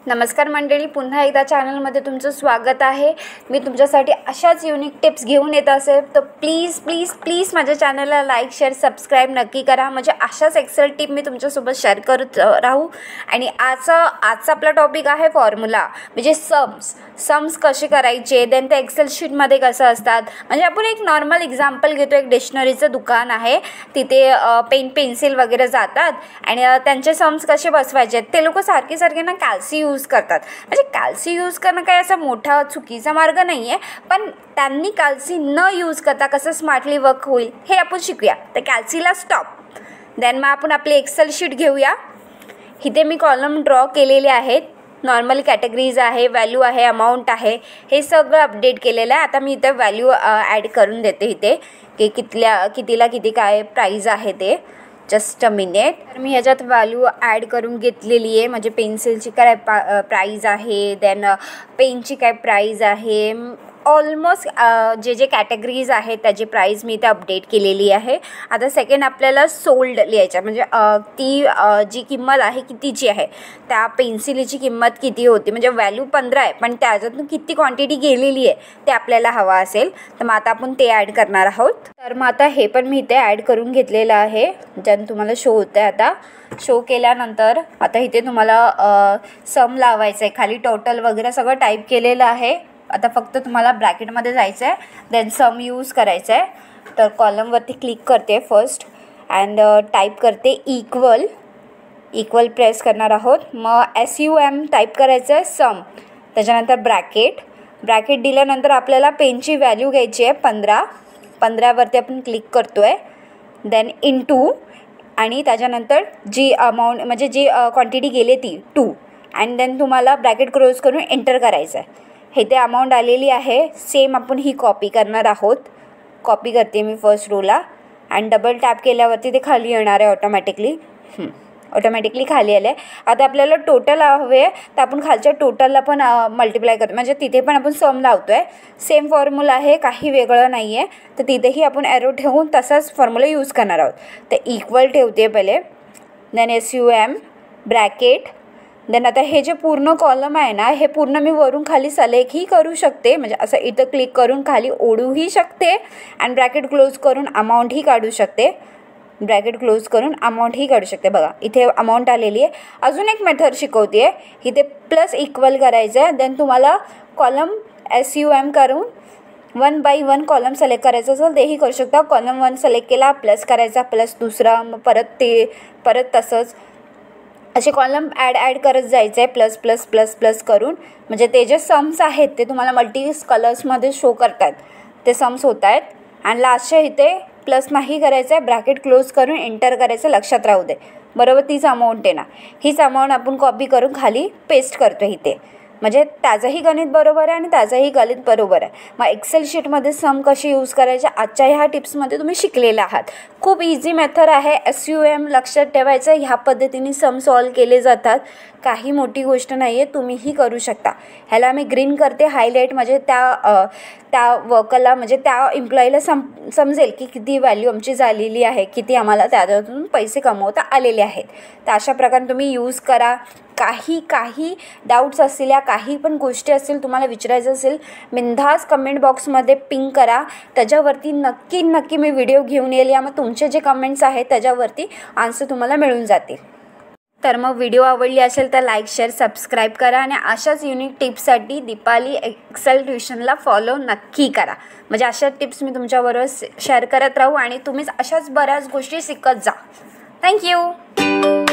नमस्कार मंडळी, पुन्हा एकदा चॅनलमध्ये तुमचं स्वागत आहे। मी तुमच्यासाठी अशाच युनिक टिप्स घेऊन येत असेल तर प्लीज प्लीज प्लीज माझ्या चॅनलला लाईक शेअर सबस्क्राईब नक्की करा। म्हणजे अशाच एक्सेल टिप मी तुमच्यासोबत शेअर करत राहू। आणि आजचा आपला टॉपिक आहे फॉर्म्युला, म्हणजे सम्स कसे करायचे, देन ते एक्सेल शीटमध्ये कसं असतात। म्हणजे आपण एक नॉर्मल एक्झाम्पल घेतो, एक डिक्शनरीचं दुकान आहे, तिथे पेन पेन्सिल वगैरे जातात आणि त्यांचे सम्स कसे बसवायचे ते लोक सारखे ना कॅल्सी यूज करतात। म्हणजे कॅल्सी यूज करणं काही असा मोठा चुकीचा मार्ग नाही आहे, पण त्यांनी कॅल्सी न यूज करता कसं स्मार्टली वर्क होईल हे आपण शिकूया। तर कॅल्सीला स्टॉप, देन मग आपण आपली एक्सेल शीट घेऊया। इथे मी कॉलम ड्रॉ केलेले आहेत, नॉर्मल कॅटेगरीज आहे, व्हॅल्यू आहे, अमाऊंट आहे, हे सगळं अपडेट केलेलं आहे। आता मी इथे व्हॅल्यू ॲड करून देते इथे की कितीला किती काय प्राईज आहे ते। Just a minute. तर मी ह्याच्यात व्हॅल्यू ॲड करून घेतलेली आहे, म्हणजे पेन्सिलची काय प्राईज आहे, देन पेनची काय प्राईज आहे, ऑलमोस्ट जे कॅटेगरीज आहेत त्याची प्राईज मी इथे अपडेट केलेली आहे। आता सेकंड आपल्याला सोल्ड लिहायचं, म्हणजे ती जी किंमत आहे कितीची आहे, त्या पेन्सिलीची किंमत किती होती, म्हणजे व्हॅल्यू 15 आहे पण त्याच्यातून किती क्वांटिटी गेलेली आहे ते आपल्याला हवा असेल तर मग आता आपण ते ॲड करणार आहोत। तर मग आता हे पण मी इथे ॲड करून घेतलेलं आहे, ज्यानं तुम्हाला शो होतं आहे। आता शो केल्यानंतर आता इथे तुम्हाला सम लावायचं आहे, खाली टोटल वगैरे सगळं टाईप केलेलं आहे। आता फक्त तुम्हाला ब्रॅकेटमध्ये जायचं आहे, देन सम यूज करायचं आहे। तर कॉलमवरती क्लिक करते फर्स्ट अँड टाईप करते इक्वल प्रेस करणार आहोत। मग SUM टाईप करायचं आहे सम, त्याच्यानंतर ब्रॅकेट दिल्यानंतर आपल्याला पेनची व्हॅल्यू घ्यायची आहे 15वरती आपण क्लिक करतो आहे, देन इंटू आणि त्याच्यानंतर जी अमाऊंट म्हणजे जी क्वांटिटी गेली ती 2 अँड देन तुम्हाला ब्रॅकेट क्लोज करून एंटर करायचं आहे। हे ते अमाऊंट आलेली आहे, सेम आपण ही कॉपी करणार आहोत। कॉपी करते मी फर्स्ट रोला अँड डबल टॅप केल्यावरती ते खाली येणार आहे ऑटोमॅटिकली खाली आले। आता आपल्याला टोटल हवे आहे तर आपण खालच्या टोटलला पण मल्टिप्लाय करतो, म्हणजे तिथे पण आपण सम लावतो आहे। सेम फॉर्म्युला आहे, काही वेगळं नाही आहे, तर तिथेही आपण ॲरो ठेवून तसाच फॉर्म्युला यूज करणार आहोत। तर इक्वल ठेवते पहिले, देन SUM ब्रॅकेट, देन आता हे जे पूर्ण कॉलम आहे ना, हे पूर्ण मी वरून खाली सिलेक्टही करू शकते, म्हणजे असं इथं क्लिक करून खाली ओढूही शकते अँड ब्रॅकेट क्लोज करून अमाऊंटही काढू शकते, बघा इथे अमाऊंट आलेली आहे। अजून एक मेथड शिकवते आहे, इथे प्लस इक्वल करायचं आहे, देन तुम्हाला कॉलम SUM करून 1 बाय 1 कॉलम सिलेक्ट करायचं असेल तेही करू शकता। कॉलम 1 सिलेक्ट केला, प्लस करायचा, प्लस दुसरा, मग परत तसंच असे कॉलम ॲड करत जायचं आहे, प्लस प्लस प्लस प्लस करून, म्हणजे ते जे सम्स आहेत ते तुम्हाला मल्टी कलर्समध्ये शो करतात, ते सम्स होत आहेत। आणि लास्टच्या इथे प्लस नाही करायचं आहे, ब्रॅकेट क्लोज करून एंटर करायचं, लक्षात राहू दे। बरोबर तीच अमाऊंट आहे ना, हीच अमाऊंट आपण कॉपी करून खाली पेस्ट करतो इथे, म्हणजे त्याचंही गणित बरोबर आहे आणि त्याचंही गणित बरोबर आहे। मग एक्सेल शीटमध्ये सम कशी यूज करायचे आजच्या ह्या टिप्समध्ये तुम्ही शिकलेले आहात। खूप इझी मेथड आहे, SUM लक्षात ठेवायचं, ह्या पद्धतीने सम सॉल्व केले जातात, काही मोठी गोष्ट नाही आहे, तुम्हीही करू शकता। ह्याला मी ग्रीन करते हायलाईट, म्हणजे त्या वर्करला म्हणजे त्या एम्प्लॉईला समजेल की किती व्हॅल्यू आमची झालेली आहे, किती आम्हाला त्याच्यातून पैसे कमवता आलेले आहेत। तर अशा प्रकारे तुम्ही यूज करा। काही डाऊट्स असतील या काही पण गोष्टी असतील तुम्हाला विचारायचं असेल, बिनधास्त कमेंट बॉक्समध्ये पिंग करा, त्याच्यावरती नक्की मी व्हिडिओ घेऊन येईल, या मग तुमचे जे कमेंट्स आहेत त्याच्यावरती आन्सर तुम्हाला मिळून जातील। तर मग व्हिडिओ आवडली असेल तर लाईक शेअर सबस्क्राईब करा आणि अशाच युनिक टिप्ससाठी दीपाली एक्सेल ट्युशनला फॉलो नक्की करा, म्हणजे अशा टिप्स मी तुमच्याबरोबर शेअर करत राहू आणि तुम्हीच अशाच बऱ्याच गोष्टी शिकत जा। थँक्यू।